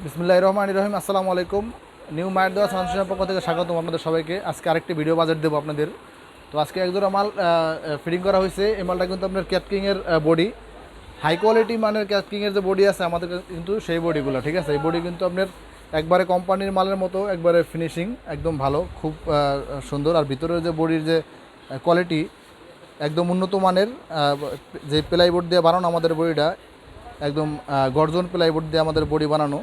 বিসমিল্লাহির রহমানির রহিম। আসসালামু আলাইকুম। নিউ মায়ের দেওয়া সাউন্ডের পক্ষ থেকে স্বাগতম আপনাদের সবাইকে। আজকে আরেকটি ভিডিও বাজেট দেবো আপনাদের। তো আজকে একজোড়া মাল ফিটিং করা হয়েছে। এই মালটা কিন্তু আপনার ক্যাটকিংয়ের বডি, হাই কোয়ালিটি মানের ক্যাটকিংয়ের যে বডি আছে আমাদের কিন্তু সেই বডিগুলো, ঠিক আছে। এই বডি কিন্তু আপনার একবারে কোম্পানির মালের মতো, একবারে ফিনিশিং একদম ভালো, খুব সুন্দর। আর ভিতরের যে বডির যে কোয়ালিটি একদম উন্নত মানের, যে প্লাইবোর্ড দিয়ে বানানো আমাদের বডিটা, একদম গর্জন প্লাইবোর্ড দিয়ে আমাদের বডি বানানো।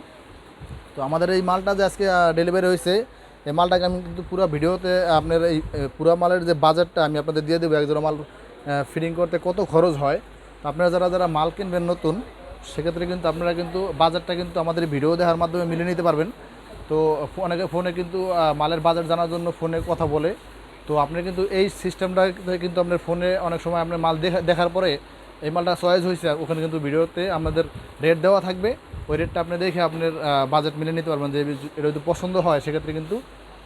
তো আমাদের এই মালটা যে আজকে ডেলিভারি হয়েছে, এই মালটাকে আমি কিন্তু পুরো ভিডিওতে আপনার এই পুরো মালের যে বাজেটটা আমি আপনাদের দিয়ে দেবো, একজোড়া মাল ফিটিং করতে কত খরচ হয়। তো আপনারা যারা যারা মাল কিনবেন নতুন, সেক্ষেত্রে কিন্তু আপনারা কিন্তু বাজেটটা কিন্তু আমাদের ভিডিও দেখার মাধ্যমে মিলে নিতে পারবেন। তো অনেকে ফোনে কিন্তু মালের বাজেট জানার জন্য ফোনে কথা বলে। তো আপনি কিন্তু এই সিস্টেমটা কিন্তু আপনার ফোনে অনেক সময় আপনার মাল দেখার পরে এই মালটা চয়েস হয়েছে, ওখানে কিন্তু ভিডিওতে আপনাদের রেট দেওয়া থাকবে। ওই রেটটা আপনি দেখে আপনার বাজেট মিলে নিতে পারবেন। যে এটা যদি পছন্দ হয়, সেক্ষেত্রে কিন্তু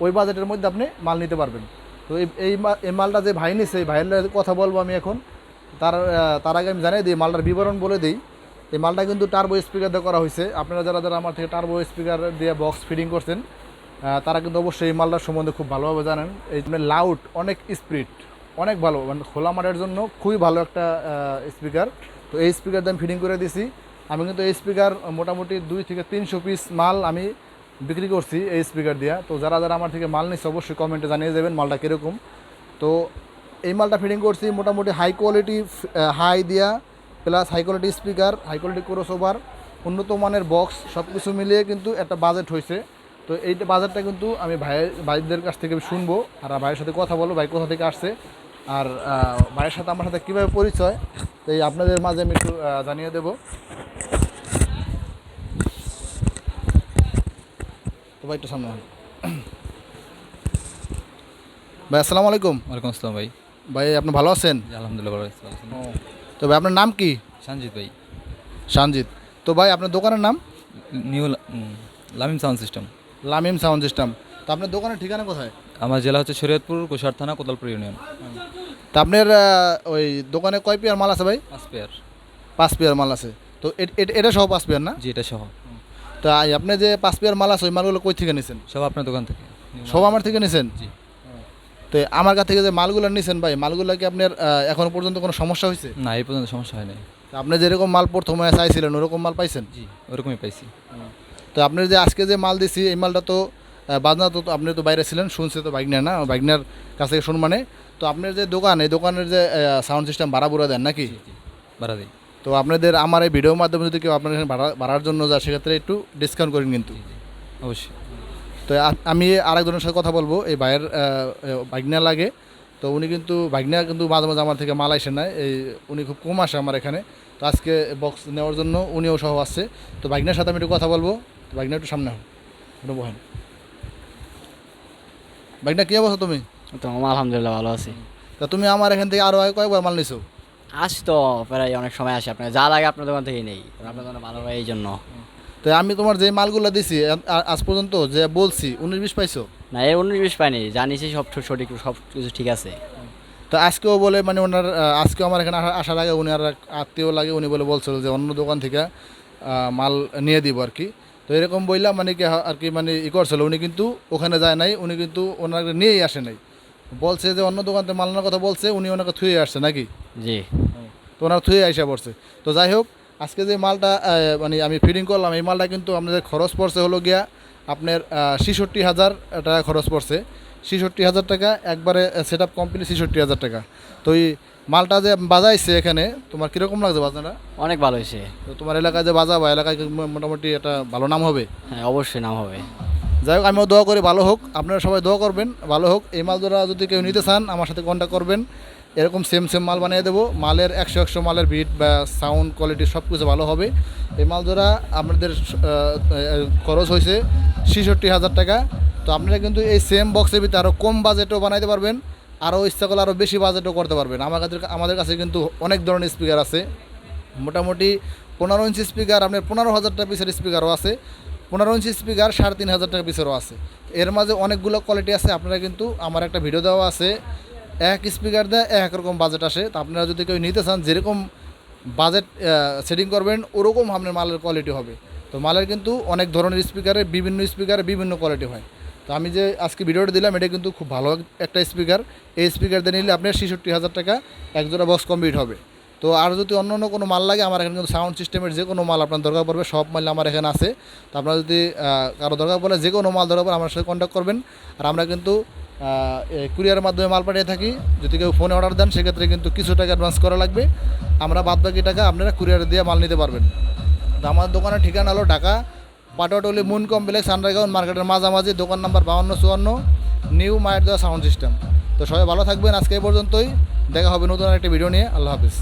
ওই বাজেটের মধ্যে আপনি মাল নিতে পারবেন। তো এই মালটা যে ভাই নিছে, এই ভাইয়ের কথা বলবো আমি এখন। তার আগে আমি জানিয়ে দিই, মালটার বিবরণ বলে দিই। এই মালটা কিন্তু টার্বো স্পিকার দিয়ে করা হয়েছে। আপনারা যারা যারা আমার থেকে টার্বো স্পিকার দিয়ে বক্স ফিটিং করছেন, তারা কিন্তু অবশ্যই এই মালটার সম্বন্ধে খুব ভালোভাবে জানেন। এই জন্য লাউড, অনেক স্পিড, অনেক ভালো, মানে খোলা মাঠের জন্য খুবই ভালো একটা স্পিকার। তো এই স্পিকার দিয়ে আমি ফিটিং করে দিছি। আমি কিন্তু এই স্পিকার মোটামুটি 2 থেকে 300 পিস মাল আমি বিক্রি করছি এই স্পিকার দিয়া। তো যারা যারা আমার থেকে মাল নিচ্ছে, অবশ্যই কমেন্টে জানিয়ে দেবেন মালটা কীরকম। তো এই মালটা ফিটিং করছি মোটামুটি হাই কোয়ালিটি, হাই দিয়া plus high quality speaker, high quality crossover, উন্নত মানের বক্স, সব কিছু মিলিয়ে কিন্তু একটা বাজেট হয়েছে। তো এই বাজারটা কিন্তু আমি ভাইদের কাছ থেকে শুনবো, আর ভাইয়ের সাথে কথা বলবো, ভাই কোথা থেকে আসছে, আর ভাইয়ের সাথে আমার সাথে কীভাবে পরিচয়, তো এই আপনাদের মাঝে আমি একটু জানিয়ে দেবো। তো ভাই একটু সামনে আসুন। ভাই আসসালামু আলাইকুম। ওয়ালাইকুম আসসালাম ভাই। ভাই আপনি ভালো আছেন? জি, আলহামদুলিল্লাহ ভালো আছি, ভালো আছেন? তো ভাই আপনার নাম কি? সঞ্জিত ভাই। সঞ্জিত। তো ভাই আপনার দোকানের নাম? New Lamine sound system. Lamine sound system. তো আপনার দোকানের ঠিকানা কোথায়? আমার জেলা হচ্ছে শরীয়তপুর, কুশার থানা, কোদালপুর ইউনিয়ন। তা আপনার ওই দোকানে কয় পেয়ার মাল আছে ভাই? 5 পেয়ার। 5 পেয়ার মাল আছে। তো এটা সহ 5 পেয়ার না? জি, এটা সহ। তা আপনি যে 5 পেয়ার মাল আছে, ওই মালগুলো কই থেকে নিছেন? সব আপনার দোকান থেকে। সব আমার থেকে নিছেন? জি। তো আমার কাছ থেকে যে মালগুলো নিছেন ভাই, মালগুলো কি আপনার এখনো পর্যন্ত কোনো সমস্যা হয়েছে? না, এই পর্যন্ত সমস্যা হয় নাই। তা আপনি যেরকম মাল প্রথমে চাইছিলেন, ওরকম মাল পাইছেন? জি, ওরকমই পাইছি। তো আপনার যে আজকে যে মাল দিছি, এই মালটা তো বাজনা, তো আপনি তো বাইরে ছিলেন, শুনছে তো বাইকনা না, বাইকনার কাছ থেকে শুন মানে। তো আপনার যে দোকান, এই দোকানের যে সাউন্ড সিস্টেম ভাড়া বুড়া দেন নাকি? জি জি, ভাড়া দিই। তো আপনাদের আমার এই ভিডিওর মাধ্যমে যদি কেউ আপনার এখানে ভাড়ার জন্য যায়, সেক্ষেত্রে একটু ডিসকাউন্ট করেন কিন্তু। জি জি, অবশ্যই। তো আমি আরেকজনের সাথে কথা বলবো, এই ভাইয়ের বাইকনা লাগে। তো উনি কিন্তু বাইকনা কিন্তু মাঝে মাঝে আমার থেকে মাল আসে না, এই উনি খুব কম আসে আমার এখানে। তো আজকে বক্স নেওয়ার জন্য উনিও সহ আসছে। তো বাইকনার সাথে আমি একটু কথা বলবো। তো বাইকনা একটু সামনে হন, একটু বহেন। বাইকনা কী অবস্থা তুমি? তো আমার আলহামদুলিল্লাহ ভালো আছি। তা তুমি আমার এখান থেকে আরও কয়েকবার মাল নিছো? আসি তো, প্রায় অনেক সময় আসি, আপনার যা লাগে আপনার দোকান থেকেই নেই, আপনার দোকানে ভালো হয় এই জন্য। তো আমি তোমার যে মালগুলো দিছি আজ পর্যন্ত যে বলছি 19-20 পাইছো? না, এর 19-20 পাইনি, জানিছি সব সঠিক, সব কিছু ঠিক আছে। তো আজকেও বলে, মানে ওনার আজকেও আমার এখানে আসার আগে উনি আর এক আত্মীয় লাগে, উনি বলে বলছিল যে অন্য দোকান থেকে মাল নিয়ে দিব আর কি। তো এরকম বললাম মানে কি আর কি, মানে করছিল উনি, কিন্তু ওখানে যায় নাই, উনি কিন্তু ওনাকে নিয়েই আসে নাই। বলছে যে অন্য দোকান থেকে মাল নেওয়ার কথা বলছে, উনি ওনাকে থুয়ে আসছে নাকি? জি। তো ওনার থুয়ে আইসা পড়ছে। তো যাই হোক, আজকে যে মালটা মানে আমি ফিটিং করলাম, এই মালটা কিন্তু আপনাদের খরচ পড়ছে হলো গিয়া আপনার 66,000 টাকা খরচ পড়ছে। 66,000 টাকা একবারে সেট আপ কমপ্লিট, 66,000 টাকা। তো এই মালটা যে বাজাইছে এখানে, তোমার কীরকম লাগছে বাজাটা? অনেক ভালো হয়েছে। তো তোমার এলাকায় যে বাজাবা, এলাকায় মোটামুটি একটা ভালো নাম হবে। হ্যাঁ, অবশ্যই নাম হবে। যাই হোক, আমিও দোয়া করি ভালো হোক, আপনারা সবাই দোয়া করবেন ভালো হোক। এই মাল দ্বারা যদি কেউ নিতে চান, আমার সাথে কন্ট্যাক্ট করবেন। এরকম সেম মাল বানিয়ে দেবো। মালের 100 মালের বিট বা সাউন্ড কোয়ালিটি সব কিছু ভালো হবে। এই মাল দ্বারা আপনাদের খরচ হয়েছে 66,000 টাকা। তো আপনারা কিন্তু এই সেম বক্সের ভিতরে আরও কম বাজেটও বানাইতে পারবেন, আরও ইচ্ছা করলে আরও বেশি বাজেটও করতে পারবেন। আমাদের কাছে কিন্তু অনেক ধরনের স্পিকার আছে। মোটামুটি 15 ইঞ্চি স্পিকার, আপনার 15,000 টাকা পিসের স্পিকারও আছে। 15 ইঞ্চি স্পিকার 3,500 টাকা পিসেরও আছে। এর মাঝে অনেকগুলো কোয়ালিটি আছে। আপনারা কিন্তু আমার একটা ভিডিও দেওয়া আছে, এক স্পিকার দেয় এক রকম বাজেট আসে। তো আপনারা যদি কেউ নিতে চান, যেরকম বাজেট সেটিং করবেন, ওরকম আপনার মালের কোয়ালিটি হবে। তো মালের কিন্তু অনেক ধরনের স্পিকারে বিভিন্ন কোয়ালিটি হয়। তো আমি যে আজকে ভিডিওটা দিলাম এটা কিন্তু খুব ভালো একটা স্পিকার। এই স্পিকার দিয়ে নিলে আপনার 66,000 টাকা একজোড়া বক্স কমপ্লিট হবে। তো আর যদি অন্য অন্য কোনো মাল লাগে আমার এখানে কিন্তু সাউন্ড সিস্টেমের যে কোনো মাল আপনার দরকার পড়বে, সব মাল আমার এখানে আছে। তো আপনারা যদি কারো দরকার পড়লে যে কোনো মাল দরকার পড়ে আমার সাথে কন্ট্যাক্ট করবেন। আর আমরা কিন্তু কুরিয়ারের মাধ্যমে মাল পাঠিয়ে থাকি। যদি কেউ ফোনে অর্ডার দেন সেক্ষেত্রে কিন্তু কিছু টাকা অ্যাডভান্স করা লাগবে, আমরা বাদবাকি টাকা আপনারা কুরিয়ারে দিয়ে মাল নিতে পারবেন। তো আমার দোকানের ঠিকানা হলো Dhaka Patuatuli moon complex underground মার্কেটের মাঝামাঝি, দোকান নাম্বার 5254, নিউ মায়ের দেওয়া সাউন্ড সিস্টেম। তো সবাই ভালো থাকবেন, আজকে এই পর্যন্তই, দেখা হবে নতুন একটা ভিডিও নিয়ে। আল্লাহ হাফিজ।